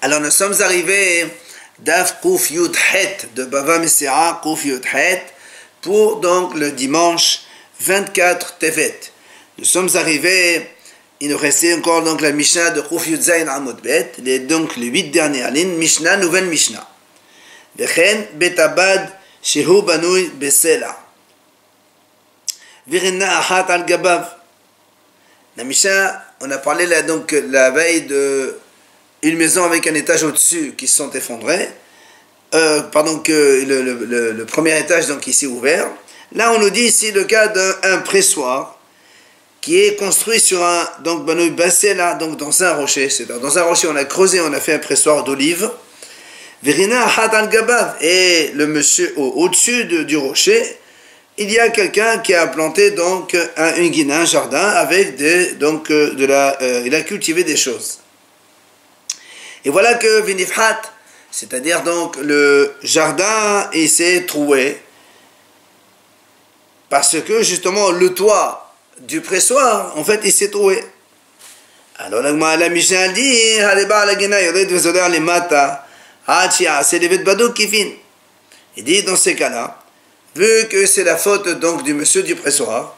Alors nous sommes arrivés d'Af Kouf Yud Het, de Bava Metzia Kouf Yud Het, pour donc le dimanche 24 Tevet. Nous sommes arrivés, il nous restait encore donc la Mishnah de Kouf Yud Zayin Amud Bet, donc les 8 dernières lignes, Mishnah, nouvelle Mishnah. Vechen Betabad Shehu Banui Besela. Virinna Ahat al Gabav. La Mishnah, on a parlé là donc la veille de une maison avec un étage au-dessus qui se sont effondrés. Que le premier étage donc ici ouvert. Là on nous dit ici le cas d'un pressoir qui est construit sur un donc Banui Besela, donc dans un rocher. C'est-à-dire dans un rocher on a creusé, on a fait un pressoir d'olive. Verina Ahat al Gabav, et le monsieur au-dessus du rocher, il y a quelqu'un qui a planté donc une guinée, un jardin avec il a cultivé des choses. Et voilà que Vinifhat, c'est-à-dire donc le jardin, il s'est troué parce que justement le toit du pressoir, en fait, il s'est troué. Alors la Mishnah dit, il dit dans ces cas-là, vu que c'est la faute donc du monsieur du pressoir,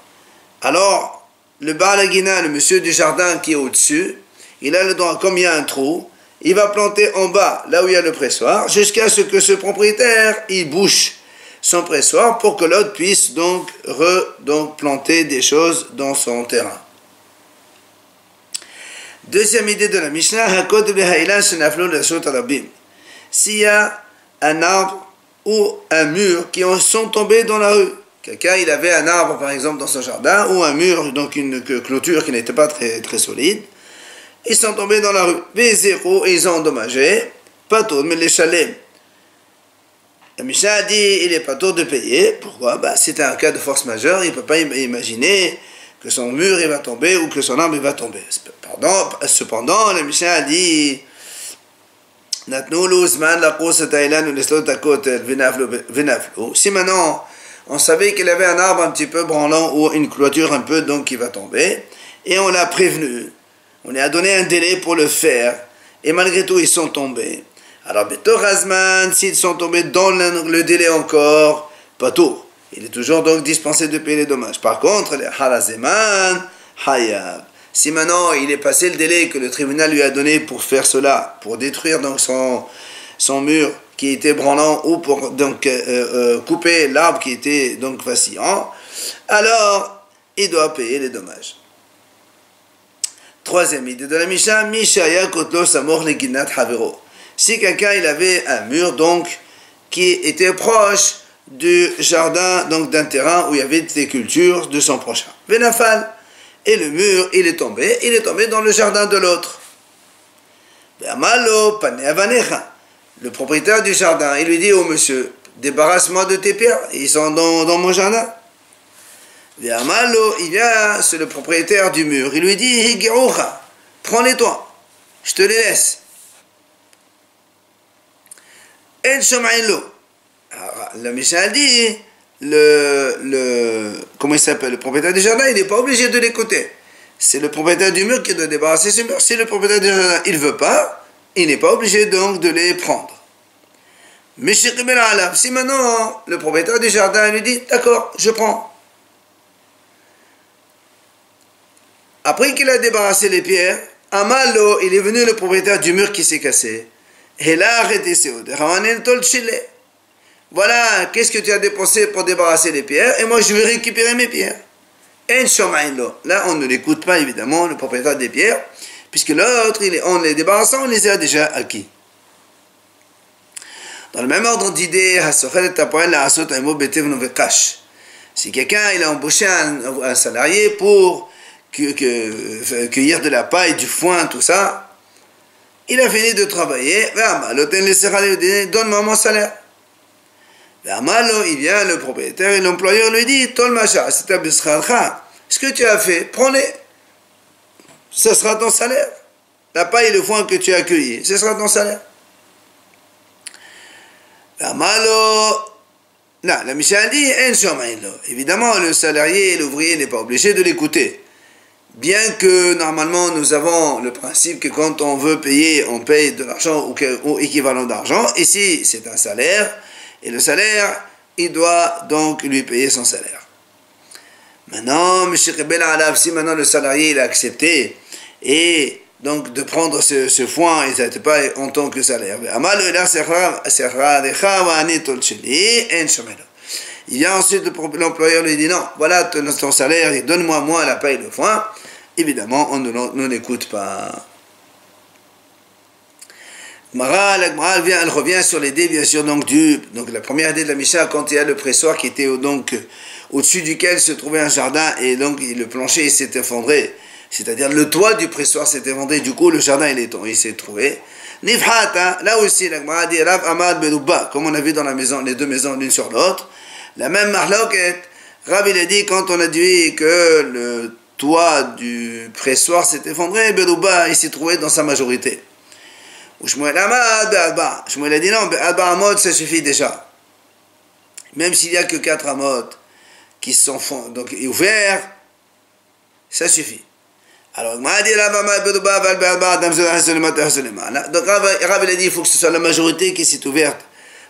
alors le Baal Agina, le monsieur du jardin qui est au-dessus, il a le droit, comme il y a un trou, il va planter en bas, là où il y a le pressoir, jusqu'à ce que ce propriétaire, il bouche son pressoir pour que l'autre puisse donc planter des choses dans son terrain. Deuxième idée de la Mishnah, s'il y a un arbre ou un mur qui sont tombés dans la rue. Quelqu'un, il avait un arbre, par exemple, dans son jardin, ou un mur, donc une clôture qui n'était pas très, très solide. Ils sont tombés dans la rue. Et ils ont endommagé. Pas tôt, mais les chalets. La Mishnah a dit, il n'est pas tôt de payer. Pourquoi? C'est un cas de force majeure. Il ne peut pas imaginer que son mur il va tomber ou que son arbre il va tomber. Cependant, la Mishnah a dit, si maintenant on savait qu'il avait un arbre un petit peu branlant ou une clôture un peu donc qui va tomber, et on l'a prévenu, on lui a donné un délai pour le faire, et malgré tout ils sont tombés. Alors Betorazman, s'ils sont tombés dans le délai encore, pas tout. Il est toujours donc dispensé de payer les dommages. Par contre, les harazeman, hayab. Si maintenant il est passé le délai que le tribunal lui a donné pour faire cela, pour détruire donc son mur qui était branlant ou pour donc couper l'arbre qui était donc vacillant, alors il doit payer les dommages. Troisième idée de la Mishnah, Mishaya Kotlo Samor Leginat Havero. Si quelqu'un il avait un mur donc qui était proche du jardin donc d'un terrain où il y avait des cultures de son prochain. Venafal. Et le mur, il est tombé dans le jardin de l'autre. Le propriétaire du jardin, il lui dit au monsieur, débarrasse-moi de tes pierres, ils sont dans mon jardin. Il vient, c'est le propriétaire du mur, il lui dit, prends-les toi, je te les laisse. Alors, le Mishnah dit, comment il s'appelle, le propriétaire du jardin, il n'est pas obligé de l'écouter. C'est le propriétaire du mur qui doit débarrasser ce mur. Si le propriétaire du jardin, il ne veut pas, il n'est pas obligé donc de les prendre. Mais si maintenant le propriétaire du jardin lui dit, d'accord, je prends. Après qu'il a débarrassé les pierres, Amalo, il est venu le propriétaire du mur qui s'est cassé. Et là, arrêtez voilà, qu'est-ce que tu as dépensé pour débarrasser les pierres, et moi je vais récupérer mes pierres. Là, on ne l'écoute pas, évidemment, le propriétaire des pierres, puisque l'autre, en les débarrassant, on les a déjà acquis. Dans le même ordre d'idée, si quelqu'un il a embauché un salarié pour cueillir de la paille, du foin, tout ça, il a fini de travailler, donne-moi mon salaire. Il vient, le propriétaire et l'employeur lui dit, ce que tu as fait, prends-les. Ce sera ton salaire. La paille et le foin que tu as cueilli, ce sera ton salaire. Non, la Mishnah dit, évidemment, le salarié et l'ouvrier n'est pas obligé de l'écouter. bien que normalement nous avons le principe que quand on veut payer, on paye de l'argent ou équivalent d'argent. Ici, c'est un salaire, et le salaire, il doit donc lui payer son salaire. Maintenant, M. Rebel Alav, si maintenant le salarié il a accepté, et donc de prendre ce foin, et ça n'était pas en tant que salaire. Il vient ensuite, l'employeur lui dit non, voilà ton salaire, et donne-moi moi la paye de foin. Évidemment, on ne l'écoute pas. Elle revient sur l'idée, bien sûr, donc la première idée de la Mishnah, quand il y a le pressoir qui était donc au-dessus duquel se trouvait un jardin, et donc le plancher s'est effondré, c'est-à-dire le toit du pressoir s'est effondré, du coup le jardin il s'est trouvé. Nifhata, là aussi, la Gemara dit Rav Amad Berouba, comme on a vu dans la maison, les deux maisons l'une sur l'autre, la même marloquette. Rav il a dit, quand on a dit que le toit du pressoir s'est effondré, Berouba il s'est trouvé dans sa majorité. Shmuel Amad Be'alba. Shmuel a dit non, Be'alba Amod ça suffit déjà. Même s'il n'y a que 4 Amod qui sont donc ouverts, ça suffit. Alors, donc Rav a dit il faut que ce soit la majorité qui s'est ouverte.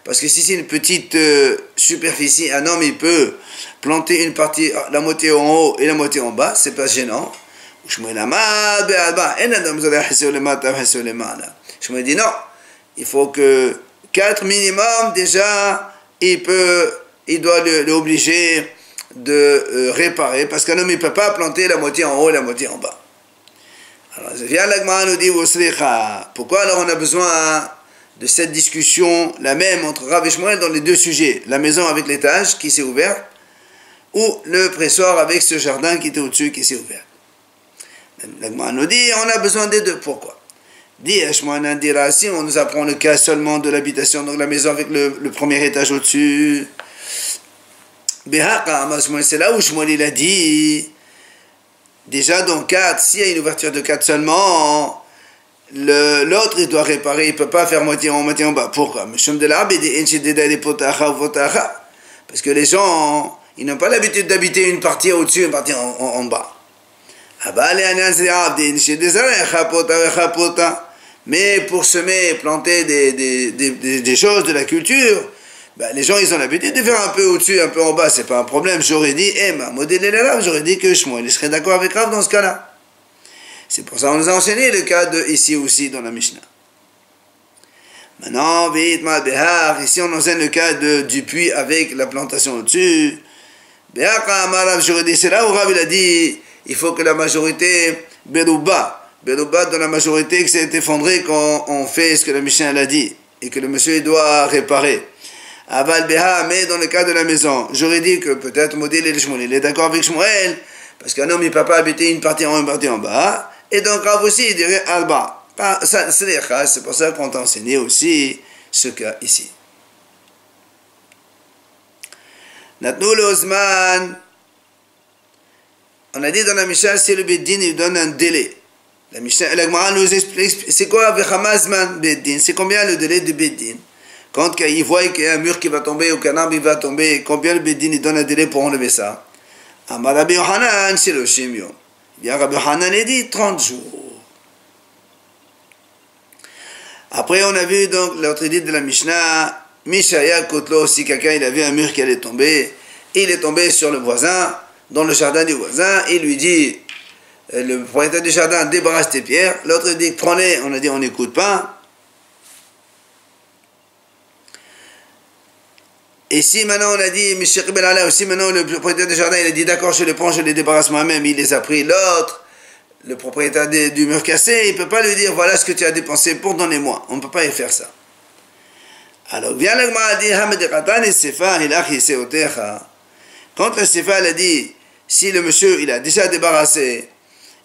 Parce que si c'est une petite superficie, un homme il peut planter une partie, la moitié en haut et la moitié en bas, c'est pas gênant. Je me dis non, il faut que 4 minimum déjà, il doit l'obliger de réparer, parce qu'un homme il ne peut pas planter la moitié en haut et la moitié en bas. Alors, vient l'Agmara nous dit, pourquoi alors on a besoin de cette discussion, la même entre Rav et Shmuel dans les deux sujets, la maison avec l'étage qui s'est ouverte, ou le pressoir avec ce jardin qui était au-dessus qui s'est ouvert. L'Agmara nous dit, on a besoin des deux. Pourquoi? Dit Shmuel dira, si on nous apprend le cas seulement de l'habitation, donc la maison avec le premier étage au-dessus, c'est là où Shmuel il a dit, déjà dans 4, s'il y a une ouverture de 4 seulement, l'autre il doit réparer, il ne peut pas faire moitié en haut, moitié en bas. Pourquoi? Parce que les gens, ils n'ont pas l'habitude d'habiter une partie au-dessus et une partie en bas. Mais pour semer, planter des choses, de la culture, les gens ils ont l'habitude de faire un peu au-dessus, un peu en bas, c'est pas un problème. J'aurais dit, j'aurais dit que Shmuel serait d'accord avec Rav dans ce cas-là. C'est pour ça qu'on nous a enseigné le cas de ici aussi dans la Mishnah. Maintenant, ici on enseigne le cas du puits avec la plantation au-dessus. J'aurais dit, c'est là où Rav il a dit, il faut que la majorité, Berouba dans la majorité que c'est effondré quand on fait ce que la Mishnah a dit, et que le monsieur il doit réparer. Aval Beha, mais dans le cas de la maison, j'aurais dit que peut-être Modil et Shmuel, il est d'accord avec Shmuel, parce qu'un homme il ne peut pas habiter une partie en haut, une partie en bas, et donc Rav aussi il dirait Alba. C'est pour ça qu'on t'a enseigné aussi ce cas ici. Natnou le Osman, on a dit dans la Mishnah, si le Beddin il donne un délai. La Mishnah, la Gemara nous explique, c'est quoi Vechamazman Beddin? C'est combien le délai du Beddin? Quand il voit qu'il y a un mur qui va tomber ou qu'un arbre va tomber, combien le Beddin il donne un délai pour enlever ça? Amar Rabbi Yohanan, c'est le Shimyon. Bien Rabbi Yohanan il dit 30 jours. Après on a vu donc l'autre idée de la Mishnah, Mishaya Kotlo, si quelqu'un il a vu un mur qui allait tomber, il est tombé sur le voisin, dans le jardin du voisin, il lui dit, le propriétaire du jardin débarrasse tes pierres, l'autre dit prenez, on a dit on n'écoute pas. Et si maintenant on a dit, aussi maintenant le propriétaire du jardin il a dit d'accord je les prends, je les débarrasse moi-même, il les a pris, l'autre, le propriétaire du mur cassé, il ne peut pas lui dire voilà ce que tu as dépensé pour donnez-moi, on ne peut pas y faire ça. Alors vient le Gemara dit quand la Sefa elle a dit si le monsieur il a déjà débarrassé,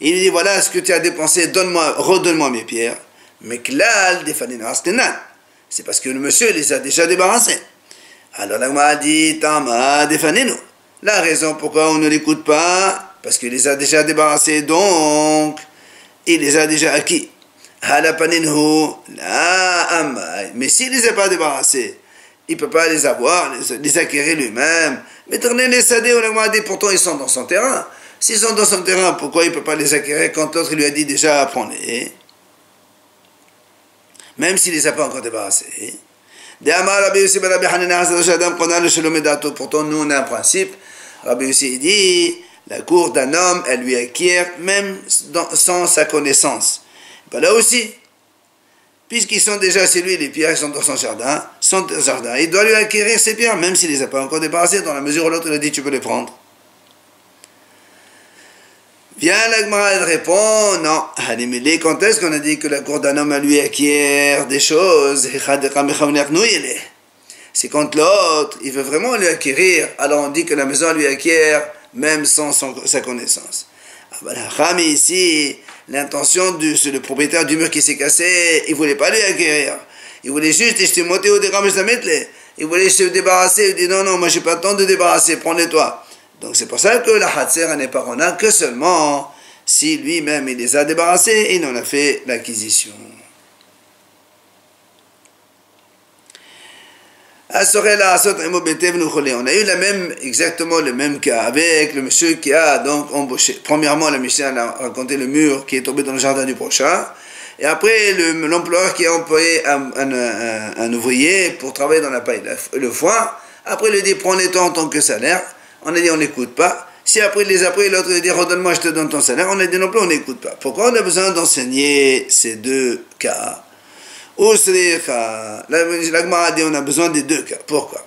il dit voilà ce que tu as dépensé, redonne-moi mes pierres, mais klal c'est parce que le monsieur les a déjà débarrassés. Alors la Gemara dit Tama defanenu. La raison pourquoi on ne l'écoute pas, parce qu'il les a déjà débarrassés, donc il les a déjà acquis. Mais s'il ne les a pas débarrassés, il ne peut pas les avoir, les acquérir lui-même. Mais tournez les sadés, on a dit pourtant ils sont dans son terrain. S'ils sont dans son terrain, pourquoi il ne peut pas les acquérir quand l'autre lui a dit déjà prends-les? Même s'il ne les a pas encore débarrassés. Pourtant, nous, on a un principe. Rabbi Yossi dit, la cour d'un homme, elle lui acquiert même sans sa connaissance. Ben là aussi, puisqu'ils sont déjà chez lui, les pierres sont dans son jardin, il doit lui acquérir ces pierres, même s'il ne les a pas encore débarrassées, dans la mesure où l'autre il a dit tu peux les prendre. Vient la Gemara, elle répond, non, quand est-ce qu'on a dit que la cour d'un homme lui acquiert des choses? C'est quand l'autre, il veut vraiment lui acquérir, alors on dit que la maison lui acquiert, même sans sa connaissance. Mais ici, l'intention le propriétaire du mur qui s'est cassé, il ne voulait pas lui acquérir. Il voulait juste, il voulait se débarrasser, il dit non, moi j'ai pas le temps de débarrasser, prends-les toi. Donc c'est pour ça que la Hatser n'est pas rona que seulement si lui-même il les a débarrassés et il en a fait l'acquisition. On a eu exactement le même cas avec le monsieur qui a donc embauché. Premièrement, la Mishnah a raconté le mur qui est tombé dans le jardin du prochain. Et après, l'employeur qui a employé un ouvrier pour travailler dans la paille le foin. Après, il lui dit prends-les-toi en tant que salaire. On a dit on n'écoute pas. Si après il les a pris, l'autre lui dit redonne-moi, je te donne ton salaire. On a dit non plus, on n'écoute pas. Pourquoi on a besoin d'enseigner ces deux cas? La Gemara a dit on a besoin des deux cas. Pourquoi?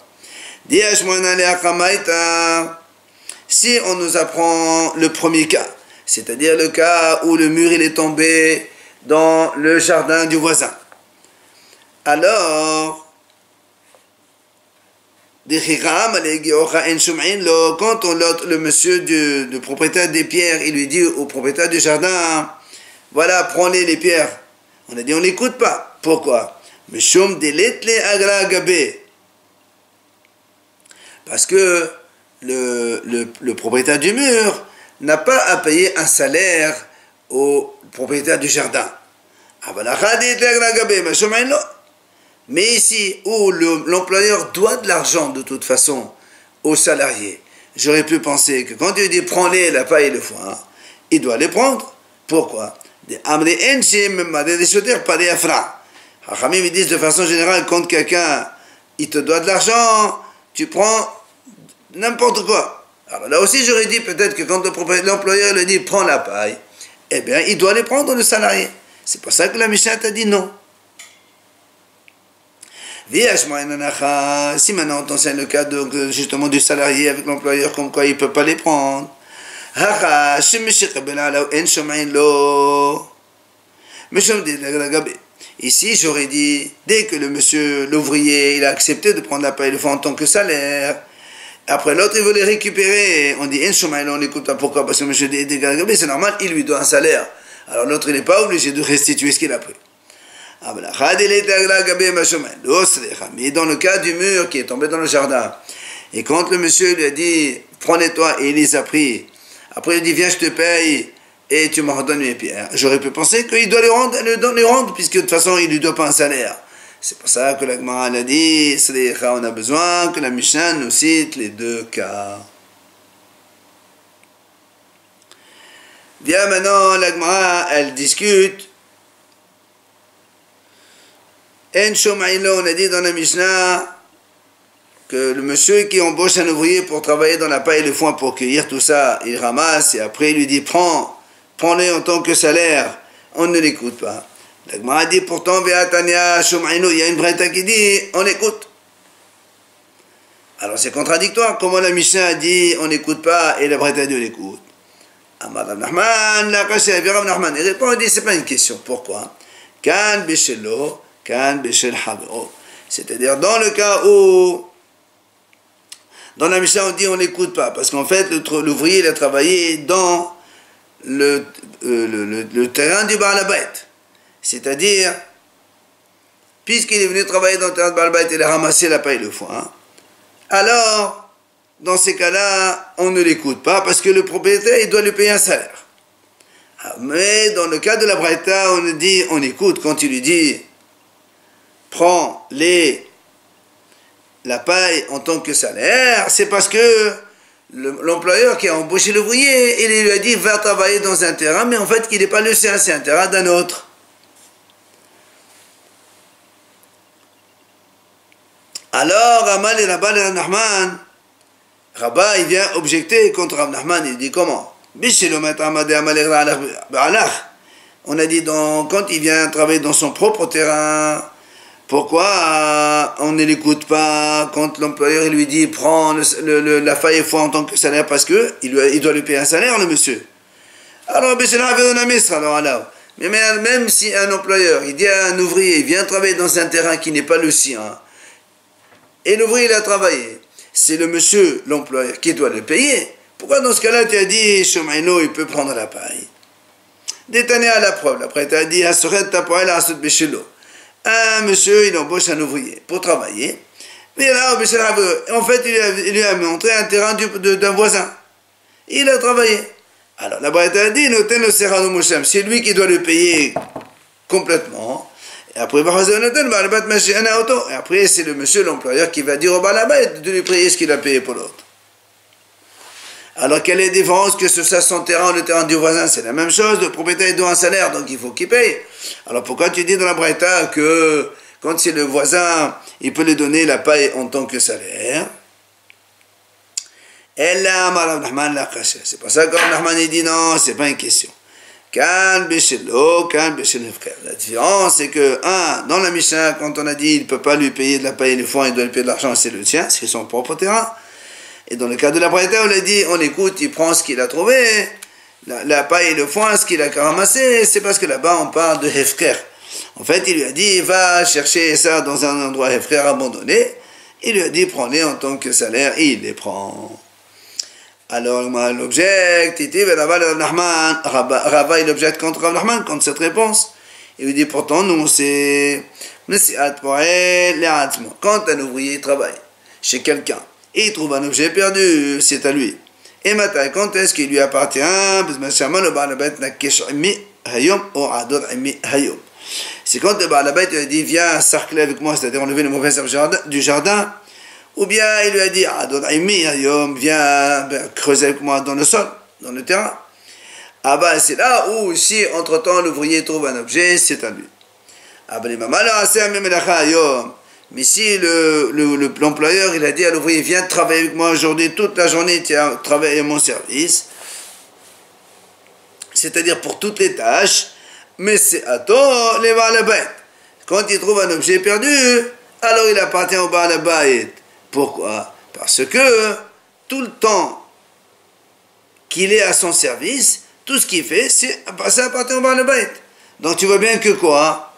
Si on nous apprend le premier cas, c'est-à-dire le cas où le mur il est tombé dans le jardin du voisin, alors quand le monsieur le propriétaire des pierres, il lui dit au propriétaire du jardin, voilà, prends-les les pierres. On a dit on n'écoute pas. Pourquoi? Parce que le propriétaire du mur n'a pas à payer un salaire au propriétaire du jardin. Mais ici, où l'employeur doit de l'argent de toute façon aux salariés, j'aurais pu penser que quand il dit prends-les la paille et le foin, il doit les prendre. Pourquoi? Hachamim disent de façon générale, quand quelqu'un il te doit de l'argent, tu prends n'importe quoi. Alors là aussi j'aurais dit peut-être que quand l'employeur lui dit prends la paille, eh bien il doit les prendre le salarié. C'est pour ça que la Mishnah t'a dit non. Si maintenant on t'enseigne le cas justement du salarié avec l'employeur comme quoi il ne peut pas les prendre. Ici, j'aurais dit, dès que l'ouvrier, il a accepté de prendre la paille le foin en tant que salaire, après l'autre, il veut les récupérer, on dit, on n'écoute pas pourquoi, parce que monsieur Gabé, c'est normal, il lui doit un salaire. Alors l'autre, il n'est pas obligé de restituer ce qu'il a pris. Mais dans le cas du mur qui est tombé dans le jardin, et quand le monsieur lui a dit, prends-les-toi, et il les a pris, après il dit, viens, je te paye, et tu me redonnes mes pierres. J'aurais pu penser qu'il doit les rendre, puisque de toute façon, il ne lui doit pas un salaire. C'est pour ça que la Gemara a dit, on a besoin que la Mishnah nous cite les deux cas. Bien, maintenant, la Gemara, elle discute. On a dit dans la Mishnah que le monsieur qui embauche un ouvrier pour travailler dans la paille et le foin pour cueillir tout ça, il ramasse et après il lui dit prends-les en tant que salaire. On ne l'écoute pas. La Gemara dit pourtant, il y a une braïta qui dit on écoute. Alors c'est contradictoire. Comment la Mishnah a dit on n'écoute pas et la braïta dit on écoute? Amar Rav Nachman, la Kasha, Rav Nachman, il répond, il dit c'est pas une question. Pourquoi? Kan beshelo, kan beshel havero. C'est-à-dire dans le cas où dans la Mishnah on dit on n'écoute pas parce qu'en fait l'ouvrier il a travaillé dans le terrain du Baal Habayit. C'est-à-dire, puisqu'il est venu travailler dans le terrain du Baal Habayit, il a ramassé la paille et le foin, alors, dans ces cas-là, on ne l'écoute pas parce que le propriétaire, il doit lui payer un salaire. Mais dans le cas de la Braïta, on dit, on écoute quand il lui dit, prends la paille en tant que salaire, c'est parce que l'employeur qui a embauché l'ouvrier, il lui a dit va travailler dans un terrain, mais en fait il n'est pas le sien, c'est un terrain d'un autre. Alors Amal et Rabba et Rav Nachman, Rabba il vient objecter contre Rav Nachman, il dit comment? On a dit quand il vient travailler dans son propre terrain, pourquoi on ne l'écoute pas quand l'employeur lui dit prends la feuille et foi en tant que salaire parce que il doit lui payer un salaire, le monsieur. Alors, mais même si un employeur, il dit à un ouvrier, il vient travailler dans un terrain qui n'est pas le sien, et l'ouvrier il a travaillé, c'est le monsieur, l'employeur, qui doit le payer. Pourquoi dans ce cas-là tu as dit Shemaino, il peut prendre la paille? Détané à la preuve. Après tu as dit un monsieur il embauche un ouvrier pour travailler, mais là en fait il lui a montré un terrain d'un voisin. Il a travaillé. Alors la Braïta a dit c'est lui qui doit le payer complètement. Et après, c'est le monsieur, l'employeur, qui va dire au balabait de lui payer ce qu'il a payé pour l'autre. Alors, quelle est la différence que ce soit son terrain ou le terrain du voisin? C'est la même chose, le propriétaire doit un salaire, donc il faut qu'il paye. Alors, pourquoi tu dis dans la Braïta que quand c'est le voisin, il peut lui donner la paille en tant que salaire? C'est pour ça que Rav Nachman dit non, c'est pas une question. La différence, c'est que, dans la Mishnah, quand on a dit il ne peut pas lui payer de la paille et le foin, il doit lui payer de l'argent, c'est le sien, c'est son propre terrain. Et dans le cas de la Braïta, on a dit, on écoute, il prend ce qu'il a trouvé, la paille et le foin, ce qu'il a ramassé, c'est parce que là-bas, on parle de Hefker. En fait, il lui a dit, va chercher ça dans un endroit Hefker abandonné. Il lui a dit, prends-les en tant que salaire, et il les prend. Alors, l'objecte, Rava, il objecte contre Rav Nachman, contre cette réponse. Il lui dit, pourtant, nous, c'est quand un ouvrier travaille chez quelqu'un, et il trouve un objet perdu, c'est à lui. Et maintenant, quand est-ce qu'il lui appartient? C'est quand le Baal Habait lui a dit, viens sarcler avec moi, c'est-à-dire enlever les mauvaises herbes du jardin. Ou bien il lui a dit, viens creuser avec moi dans le sol, dans le terrain. Ah ben c'est là où si entre-temps l'ouvrier trouve un objet, c'est à lui. Mais si l'employeur il a dit à l'ouvrier, viens travailler avec moi aujourd'hui, toute la journée tu as travaillé à mon service, c'est-à-dire pour toutes les tâches, mais c'est à toi les Baal Habait. Quand il trouve un objet perdu, alors il appartient au Baal Habait. Pourquoi? Parce que tout le temps qu'il est à son service, tout ce qu'il fait, ça appartient au Baal Habait. Donc tu vois bien que quoi?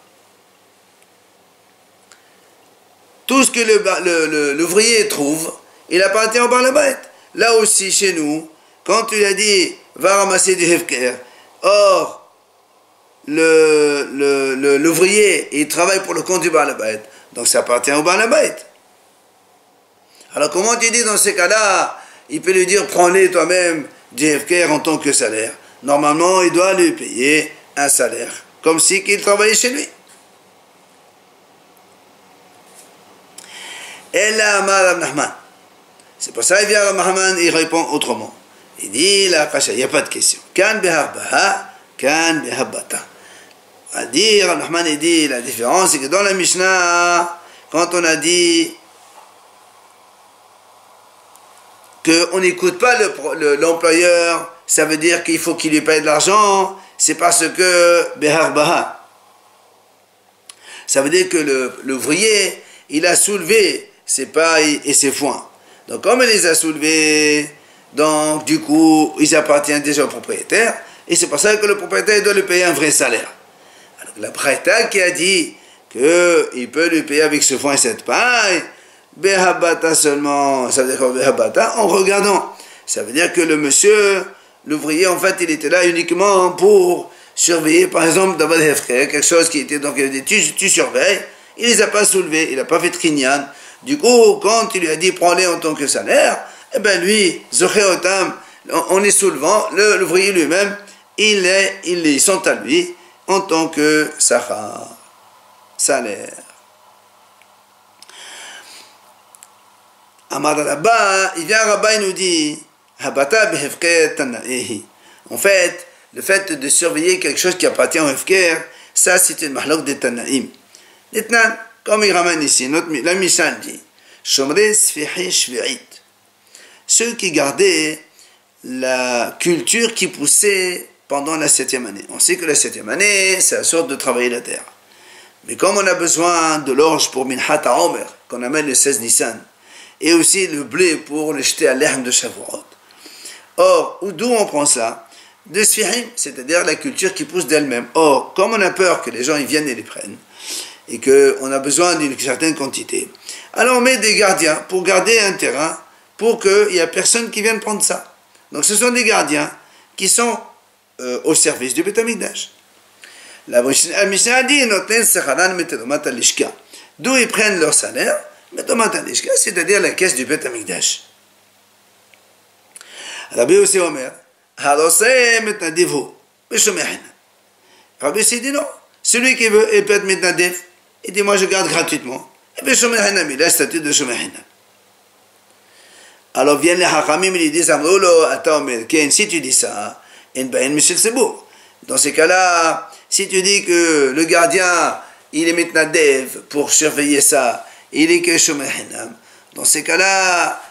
Tout ce que l'ouvrier trouve, il appartient au Baal Habait. Là aussi, chez nous, quand tu lui as dit, va ramasser du Hefker, or, l'ouvrier, il travaille pour le compte du Baal Habait, donc ça appartient au Baal Habait. Alors comment tu dis dans ces cas-là, il peut lui dire prends-les toi-même du Hefker en tant que salaire. Normalement, il doit lui payer un salaire, comme si qu'il travaillait chez lui. Et là, Rav Nachman. C'est pour ça qu'il vient Rav Nachman, il répond autrement. Il dit, la kasha, il n'y a pas de question. Kan beharbaha, kan behabbata. À dire, Rav Nachman, il dit, la différence, c'est que dans la Mishnah, quand on a dit qu'on n'écoute pas l'employeur, ça veut dire qu'il faut qu'il lui paye de l'argent, c'est parce que beharbaha. Ça veut dire que l'ouvrier, il a soulevé ses pailles et ses foins. Donc comme il les a soulevés, donc du coup, ils appartiennent déjà au propriétaire, et c'est pour ça que le propriétaire doit lui payer un vrai salaire. Alors la Braïta qui a dit qu'il peut lui payer avec ce foin et cette paille, Behabata seulement, ça veut dire quoi Behabata? En regardant. Ça veut dire que le monsieur, l'ouvrier, en fait, il était là uniquement pour surveiller, par exemple, d'avoir des frères, quelque chose qui était, donc il a dit, tu surveilles, il les a pas soulevés, il n'a pas fait de kinyan. Du coup, quand il lui a dit, prends-les en tant que salaire, eh ben lui, Zocheotam, en les soulevant, l'ouvrier lui-même, ils sont à lui en tant que sahar, salaire. Amar Rabba, il vient Rabba, il nous dit, Habata behefker tanaehi. En fait, le fait de surveiller quelque chose qui appartient au hefker, ça c'est une mahlok de Tanaïm. Maintenant, comme il ramène ici, la Mishnah dit, Shomre sfihi shvi'it. Ceux qui gardaient la culture qui poussait pendant la 7e année. On sait que la 7e année, c'est la sorte de travailler la terre. Mais comme on a besoin de l'orge pour Minhat HaOmer, qu'on amène le 16 Nissan, et aussi le blé pour le jeter à l'herbe de Shavuot. Or, d'où on prend ça? De Sfihim, c'est-à-dire la culture qui pousse d'elle-même. Or, comme on a peur que les gens ils viennent et les prennent, et qu'on a besoin d'une certaine quantité, alors on met des gardiens pour garder un terrain, pour qu'il n'y ait personne qui vienne prendre ça. Donc ce sont des gardiens qui sont au service du Beth Amikdash. La Mishnah dit, d'où ils prennent leur salaire, c'est-à-dire la caisse du Beth Amikdash. Rabbi aussi Omer, Rabbi aussi dit non, celui qui veut, il peut être mitnadif, il dit moi je garde gratuitement, et bien Shomer Hinam, il a le statut de Shomer Hinam. Alors viennent les Hachamim, ils disent, si tu dis ça, dans ces cas-là, si tu dis que le gardien, il est mitnadev pour surveiller ça, il est que Shomer Hinam, dans ces cas-là,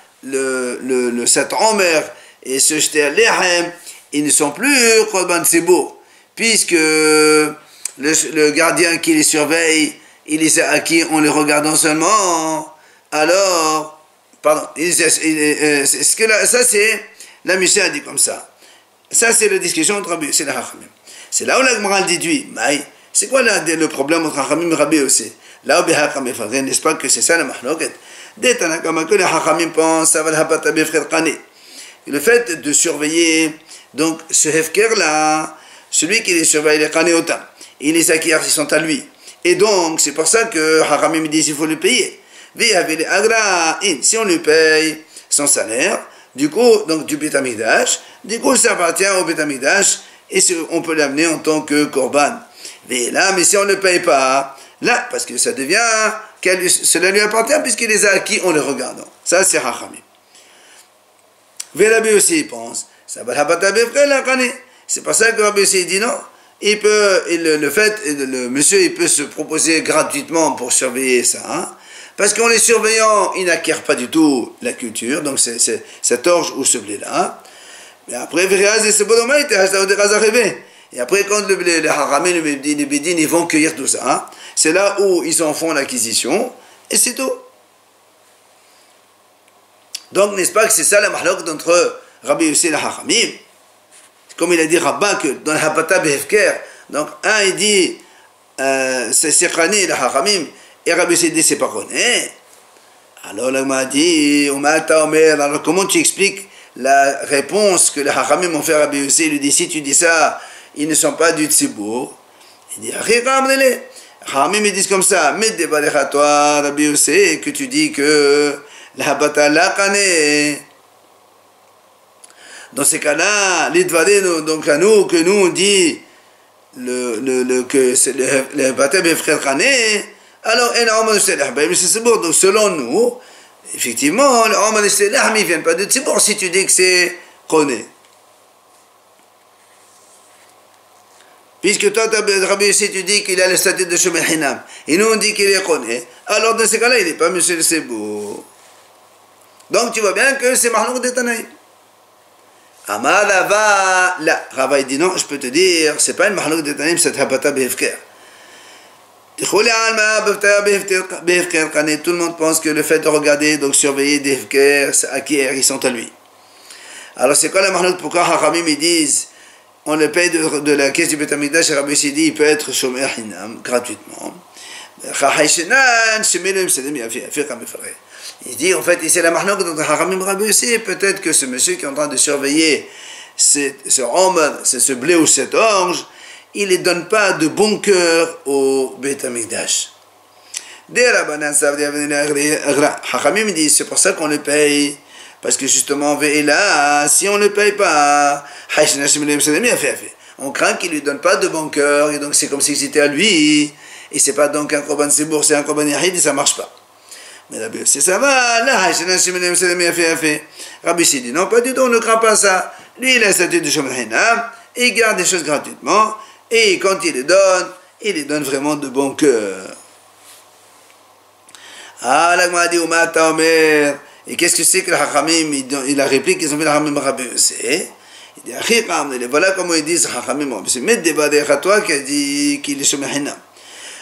cet Omer et ce Shter Lehem, ils ne sont plus Korban Tzibur, puisque le gardien qui les surveille, il les a acquis en les regardant seulement, alors, pardon, ça c'est, la Mishnah dit comme ça. Ça c'est la discussion entre Rabbi et la Hachamim. C'est là où la Gemara déduit, c'est quoi le problème entre Hachamim et Rabbi aussi? Là où Hachamim fait, n'est-ce pas que c'est ça la mahloket? Dès que les Hachamim pensent, le fait de surveiller, donc ce hefker-là, celui qui les surveille, les kanéotam, il les acquiert, ils sont à lui. Et donc, c'est pour ça que Haramim dit qu'il faut le payer. Si on lui paye son salaire, du coup, donc du Beth Amikdash, du coup, ça appartient au Beth Amikdash, et on peut l'amener en tant que korban. Mais là, mais si on ne le paye pas, là, parce que ça devient, cela lui appartient, puisqu'il les a acquis en les regardant. Ça, c'est Haramim. Rabbi aussi il pense, c'est pour ça que Rabbi aussi dit non, il peut, le monsieur il peut se proposer gratuitement pour surveiller ça, hein, parce qu'en les surveillant, il n'acquiert pas du tout la culture, donc c'est cette orge ou ce blé-là. Mais après, et après quand les haramim, les bédines, ils vont cueillir tout ça, hein, c'est là où ils en font l'acquisition, et c'est tout. Donc, n'est-ce pas que c'est ça la mahlok d'entre Rabbi Yossi et la Hachamim? Comme il a dit Rabba que dans la Habata Behefker, donc un il dit c'est Sekhani la Hachamim, et Rabbi Yossi dit c'est pas Koné. Alors là m'a dit, alors comment tu expliques la réponse que les Hachamim ont fait à Rabbi Yossi? Il lui dit si tu dis ça, ils ne sont pas du Tzibour. Il dit Hachamim ils disent comme ça, mais déballe toi Rabbi Yossi que tu dis que la batala kané. Dans ces cas-là, les dvarés, donc à nous, que nous on dit que c'est le batala frère kané, alors donc selon nous, effectivement, les hommes ne viennent pas de Tzibour si tu dis que c'est koné. Puisque toi, Rabbi Yossi, tu dis qu'il a le statut de Shomer Hinam, et nous on dit qu'il est koné, alors dans ces cas-là, il n'est pas monsieur le Tzibour. Donc tu vois bien que c'est Mahlouk de Tanaïm. Amar Rava, là, Rava il dit non, je peux te dire, c'est pas une Mahlouk de Tanaïm, c'est Habata Behefker. Tout le monde pense que le fait de regarder, donc surveiller des Hefker, c'est acquiert, ils sont à lui. Alors c'est quoi la Mahlouk? Pourquoi Hachamim ils disent, on le paye de la caisse du Beth Amikdash, et Rabbi dit, il peut être Shomer Hinam, gratuitement. Il dit, en fait, ici, la mahnouk de Haramim Rabbi aussi, peut-être que ce monsieur qui est en train de surveiller ce blé ou cette orge, il ne donne pas de bon cœur au Beth Amikdash. Haramim dit, c'est pour ça qu'on le paye, parce que justement, si on ne le paye pas, on craint qu'il ne lui donne pas de bon cœur, et donc c'est comme si c'était à lui, et c'est pas donc un korban Tzibour, c'est un korban Yahid, et ça ne marche pas. Mais Rabbi Yossi ça va, là, Rabbi Yossi dit non, pas du tout, on ne craint pas ça. Lui, il a le statut de Shomel Hinam, et il garde des choses gratuitement, et quand il les donne vraiment de bon cœur. Ah, la Gemara dit, Ouma Taomer. Et qu'est-ce que c'est que le Hachamim, il a répliqué qu'ils ont fait le Hachamim Rabbi Yossi. Il dit, Achi Kamne, voilà comment ils disent Hachamim Rabbi Yossi. Mais débader à toi qui a dit qu'il est Shomel Hinam.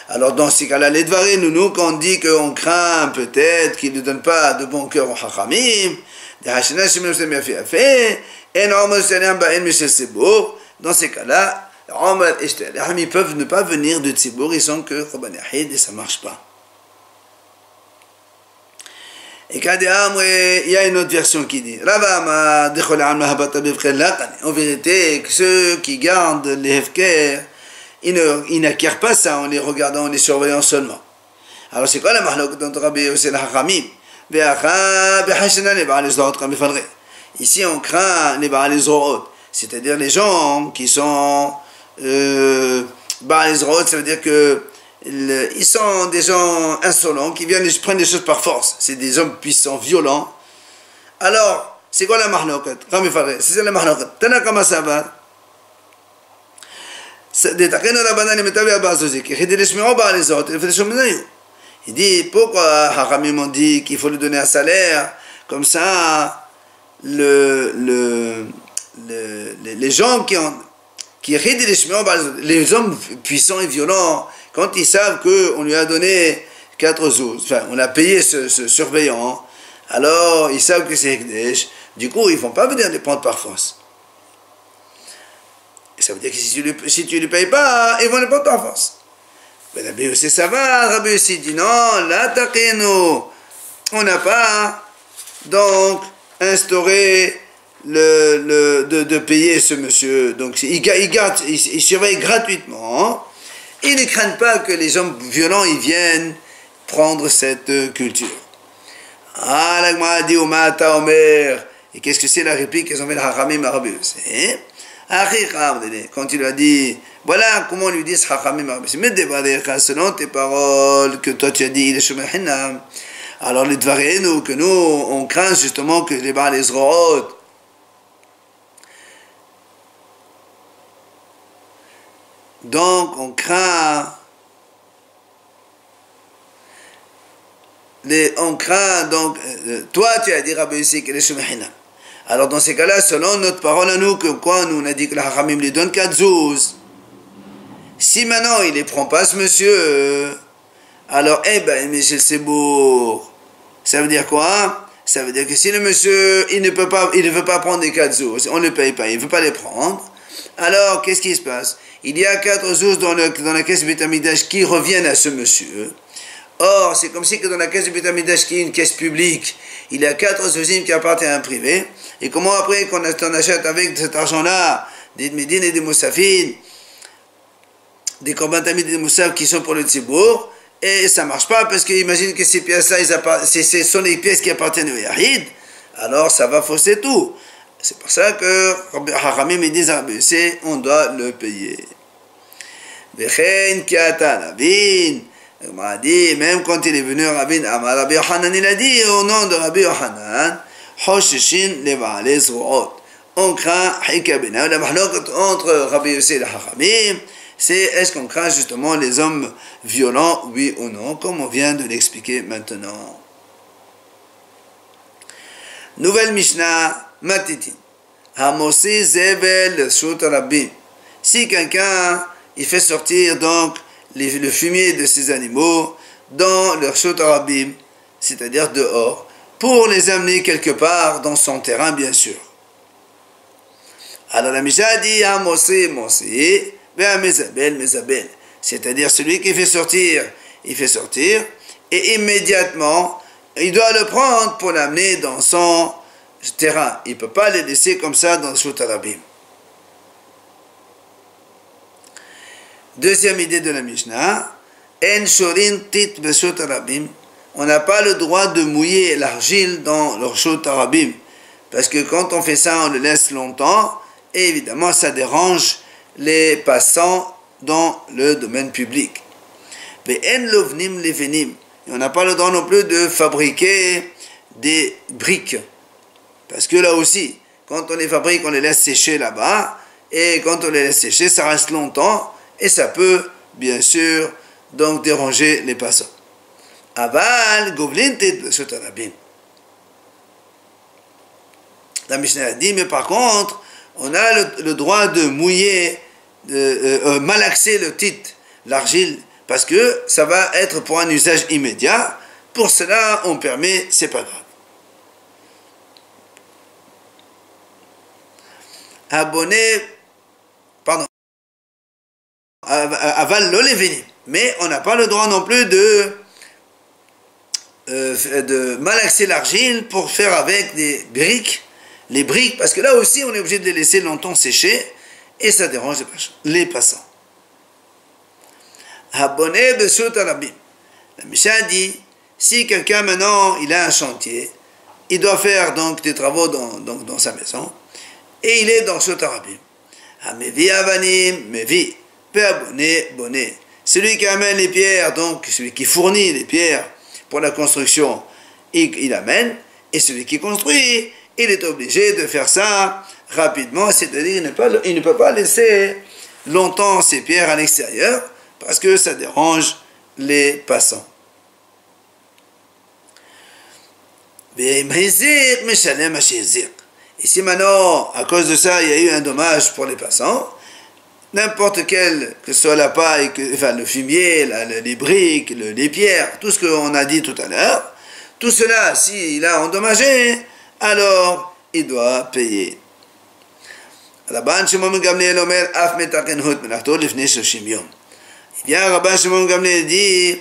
Alors dans ces cas-là, les Dvarim, nous, quand on dit qu'on craint peut-être qu'il ne donne pas de bon cœur au Hachamim, dans ces cas-là, ils peuvent ne pas venir de Tzibour, ils sont que Choban Yahid et ça ne marche pas. Et il y a une autre version qui dit en vérité, ceux qui gardent les Hefker, ils n'acquièrent pas ça en les regardant, en les surveillant seulement. Alors c'est quoi la mahlok dont Rabbi Yossi le Hachamim? Ici on craint les Baal Ezraot, c'est-à-dire les gens qui sont Baal Ezraot, ça veut dire que ils sont des gens insolents qui viennent prendre les choses par force. C'est des hommes puissants, violents. Alors, c'est quoi la mahlok? C'est la mahlok. Tanakama Sabat. Il dit, pourquoi Hachamim ont dit qu'il faut lui donner un salaire? Comme ça, les gens les hommes puissants et violents, quand ils savent qu'on lui a donné 4 zouz, enfin, on a payé ce surveillant, alors ils savent que c'est Hekdesh, du coup, ils ne vont pas venir les prendre par force. Ça veut dire que si tu ne les payes pas, ils vont les prendre par force. Mais Rabbi Yossi, ça va. Rabbi Yossi dit non, là, taquez-nous. On n'a pas donc instauré de payer ce monsieur. Donc il surveille gratuitement. Ils ne craignent pas que les hommes violents ils viennent prendre cette culture. Ah, la Gemara dit Umata Omer. Et qu'est-ce que c'est la réplique qu'ils ont fait le Hachamim à Rabbi Yossi? Quand il lui a dit, voilà comment on lui dit Hachamim à Rabbi Yossi. Mais selon tes paroles que toi tu as dit, il est Shomel Hinam. Alors les Dvarim, que nous, on craint justement que les Baal Ezraot, donc on craint donc toi tu as dit Rabbi Yossi qu'il est Shomel Hinam. Alors dans ces cas-là, selon notre parole à nous, que quoi nous on a dit que le Hachamim lui donne 4 zouz. Si maintenant il ne les prend pas ce monsieur, alors Michel Sebourg, ça veut dire quoi? Ça veut dire que si le monsieur il ne veut pas prendre des 4 zouz, on ne le paye pas, il ne veut pas les prendre, alors qu'est-ce qui se passe? Il y a 4 zouz dans la caisse du Beit Amikdash qui reviennent à ce monsieur. Or, c'est comme si que dans la caisse du Beit Amikdash qui est une caisse publique, il y a 4 zouzim qui appartiennent à un privé. Et comment après qu'on achète avec cet argent-là des médines et des moussafines, des korban tamid et des moussaf qui sont pour le tzibour, et ça ne marche pas parce qu'imagine que ces pièces-là, ce sont les pièces qui appartiennent au Yahid, alors ça va fausser tout. C'est pour ça que Hachamim disent c'est on doit le payer. Vechen kiata navin. On m'a dit, même quand il est venu Rabbi Yochanan, il a dit au nom de Rabbi Yochanan, Hoshishin le Baal Ezraot. On craint Hikabina. La mahlok entre Rabbi Yossi et le Hachamim, c'est est-ce qu'on craint justement les hommes violents, oui ou non, comme on vient de l'expliquer maintenant. Nouvelle Mishnah, Matitin. Hamosi Zebel Shut Rabbim. Si quelqu'un, il fait sortir donc le fumier de ces animaux dans leur Shut Rabbim, c'est-à-dire dehors, pour les amener quelque part dans son terrain, bien sûr. Alors la Mishnah dit Hamosi, Mosi, Mezabel, Mezabel. C'est-à-dire celui qui fait sortir, il fait sortir, et immédiatement, il doit le prendre pour l'amener dans son terrain. Il ne peut pas le laisser comme ça dans le Shut Rabbim. Deuxième idée de la Mishnah, En shorin tit b'Shut Rabbim. On n'a pas le droit de mouiller l'argile dans leur Shut Rabbim. Parce que quand on fait ça, on le laisse longtemps, et évidemment, ça dérange les passants dans le domaine public. Mais En lovnim levenim. On n'a pas le droit non plus de fabriquer des briques. Parce que là aussi, quand on les fabrique, on les laisse sécher là-bas, et quand on les laisse sécher, ça reste longtemps, et ça peut, bien sûr, donc déranger les passants. Aval, govlin tet beshut harabim. La Mishnah a dit, mais par contre, on a le droit de mouiller, de malaxer le titre, l'argile, parce que ça va être pour un usage immédiat. Pour cela, on permet, c'est pas grave. Aval l'olevini. Mais on n'a pas le droit non plus de malaxer l'argile pour faire avec des briques, les briques, parce que là aussi on est obligé de les laisser longtemps sécher et ça dérange les passants. Abonné beshut harabim. La Mishnah dit, si quelqu'un maintenant il a un chantier, il doit faire donc des travaux dans sa maison, et il est dans beshut harabim. Mevi avanim, mevi, pe abonné, bonnet. Celui qui amène les pierres, donc celui qui fournit les pierres pour la construction, il amène, et celui qui construit, il est obligé de faire ça rapidement, c'est-à-dire il ne peut pas laisser longtemps ses pierres à l'extérieur, parce que ça dérange les passants. Ici maintenant, à cause de ça, il y a eu un dommage pour les passants. N'importe quel, que ce soit la paille, enfin le fumier, les briques, les pierres, tout ce qu'on a dit tout à l'heure, tout cela, s'il a endommagé, alors il doit payer. Rabban Shimon ben Gamliel omer af metaken hut melachto lifnei 30 yom. Eh bien, Rabban Shimon ben Gamliel dit,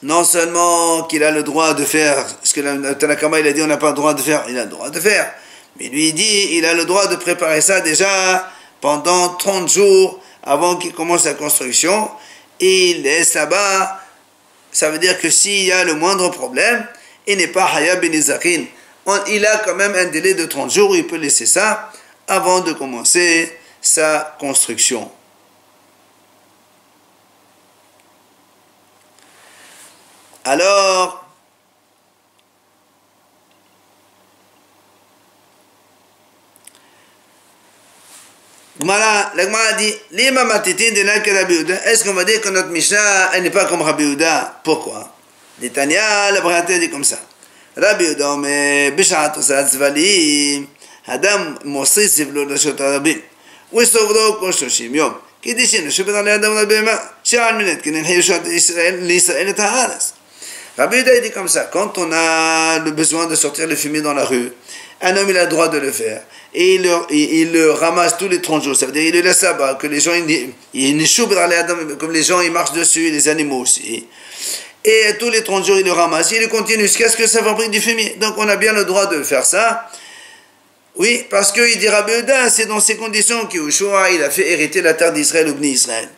non seulement qu'il a le droit de faire ce que le Tanakama il a dit on n'a pas le droit de faire, il a le droit de faire, mais lui il dit il a le droit de préparer ça déjà pendant 30 jours avant qu'il commence la construction, et il laisse là-bas. Ça veut dire que s'il y a le moindre problème, il n'est pas hayab ben nizakin. Il a quand même un délai de 30 jours où il peut laisser ça avant de commencer sa construction. Alors, la Gemara dit, est-ce qu'on va dire que notre Mishnah elle n'est pas comme Rabbi Yehuda? Pourquoi? Netanya, la Braïta dit comme ça. Rabbi Yehuda, mais Bishat Osat Zvalim, Adam Mosri Sivlo Rashot Arabim, Wisovro Koshim Yom, Kidishin, Shubatan Adam Rabema, Sha'al Minet, Kinen Hayushat Israël, l'Israël et Taharas. Rabbi Yehuda dit comme ça, quand on a le besoin de sortir le fumier dans la rue, un homme il a le droit de le faire, et il le ramasse tous les 30 jours, ça veut dire il le laisse là-bas, que les gens, comme les gens ils marchent dessus, les animaux aussi, et tous les 30 jours il le ramasse, il continue jusqu'à ce que ça fabrique du fumier. Donc on a bien le droit de faire ça, oui, parce qu'il dit Rabbi Yehuda, c'est dans ces conditions qu'Yehoshua il a fait hériter la terre d'Israël au Bnei Israël.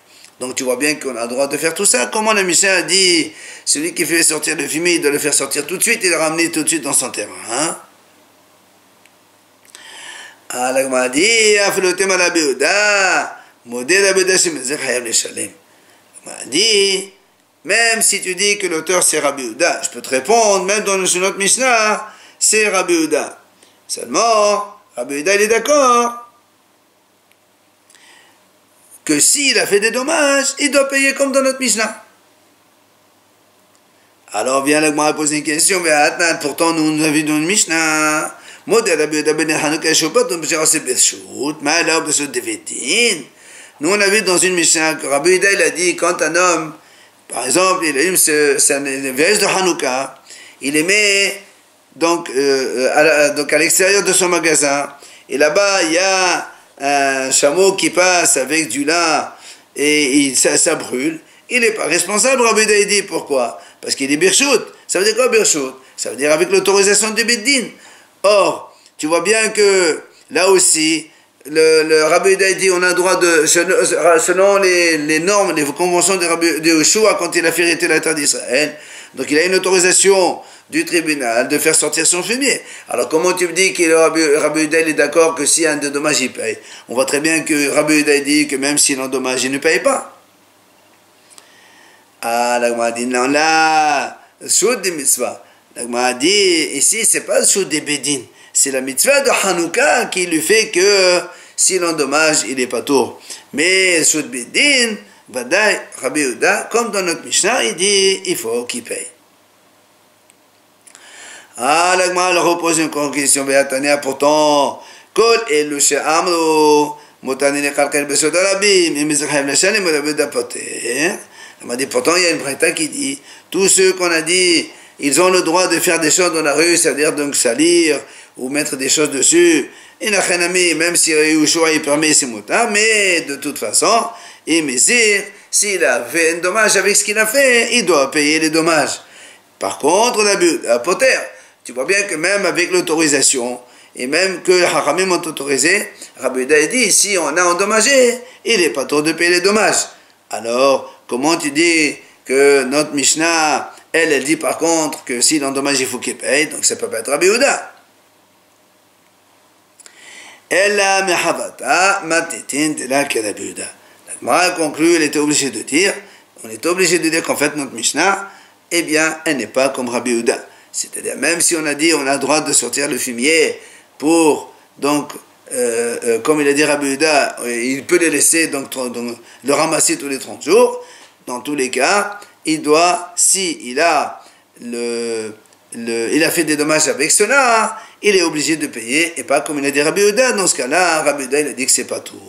Donc tu vois bien qu'on a le droit de faire tout ça. Comment la Mishnah a dit, celui qui fait sortir le fumier, il doit le faire sortir tout de suite et le ramener tout de suite dans son terrain. Hein? Ah, la Gemara dit, Afilotem à Rabbi Yehuda, modèle Rabbi Yehuda shemezech hayav leshalem. La Gemara dit, même si tu dis que l'auteur c'est Rabbi Yehuda, je peux te répondre, même dans notre Mishnah, c'est Rabbi Yehuda. Seulement, Rabbi Yehuda il est d'accord que s'il a fait des dommages, il doit payer comme dans notre Mishnah. Alors vient la Gemara poser une question, mais attends, pourtant nous avons vu dans une Mishnah, nous on a vu dans une Mishnah que Rabbi Yehuda il a dit, quand un homme, par exemple, il allume le verre de Hanouka, il les met donc à l'extérieur de son magasin, et là-bas il y a un chameau qui passe avec du lin et ça brûle, il n'est pas responsable. Rabbi Yehuda dit pourquoi? Parce qu'il est birchout. Ça veut dire quoi birchout? Ça veut dire avec l'autorisation du Beddin. Or, tu vois bien que là aussi, le Rabbi Yehuda dit on a le droit de, selon les normes, les conventions de Yehoshua quand il a fait hériter la terre d'Israël, donc il a une autorisation du tribunal de faire sortir son fumier. Alors comment tu me dis que Rabbi Yehuda est d'accord que s'il y a un dommage il paye? On voit très bien que Rabbi Yehuda dit que même s'il endommage il ne paye pas. Ah, la Gemara dit non, là, shoot des mitzvahs. La Gemara dit ici c'est pas le shoot des bédines, c'est la mitzvah de Hanouka qui lui fait que s'il endommage, il est pas tour. Mais Soud Bedin, Vadaï, Rabbi Yehuda, comme dans notre Mishnah, il dit il faut qu'il paye. Ah, l'Agma leur repose une question, Beatania, pourtant, Kol Elu She'amru, Motani Nekalkel Besod Arabim, Imizrahem Leshalim, Rabbi Yehuda Poter. On m'a dit, pourtant, il y a une braïta qui dit, tous ceux qu'on a dit, ils ont le droit de faire des choses dans la rue, c'est-à-dire donc salir, ou mettre des choses dessus. Et même si Yehoshua il permet ses motards, mais de toute façon, il mesure, s'il a fait un dommage avec ce qu'il a fait, il doit payer les dommages. Par contre, la poter, tu vois bien que même avec l'autorisation, et même que les Hachamim ont autorisé, Rabbi Yehuda dit, si on a endommagé, il n'est pas trop de payer les dommages. Alors, comment tu dis que notre Mishnah, elle dit par contre que s'il endommage, il faut qu'il paye, donc ça peut pas être Rabbi Yehuda. Ella mehavata matitin de la Rabbi Yehuda. La Gemara conclut, elle était obligée de dire, on est obligé de dire qu'en fait notre Mishnah, eh bien, elle n'est pas comme Rabbi Yehuda. C'est-à-dire, même si on a dit, on a le droit de sortir le fumier pour, donc, comme il a dit Rabbi Yehuda, il peut le laisser, donc, le ramasser tous les 30 jours. Dans tous les cas, il doit, si il a il a fait des dommages avec cela, il est obligé de payer, et pas comme il a dit Rabbi Yehuda. Dans ce cas-là, Rabbi Yehuda, il a dit que c'est pas tout.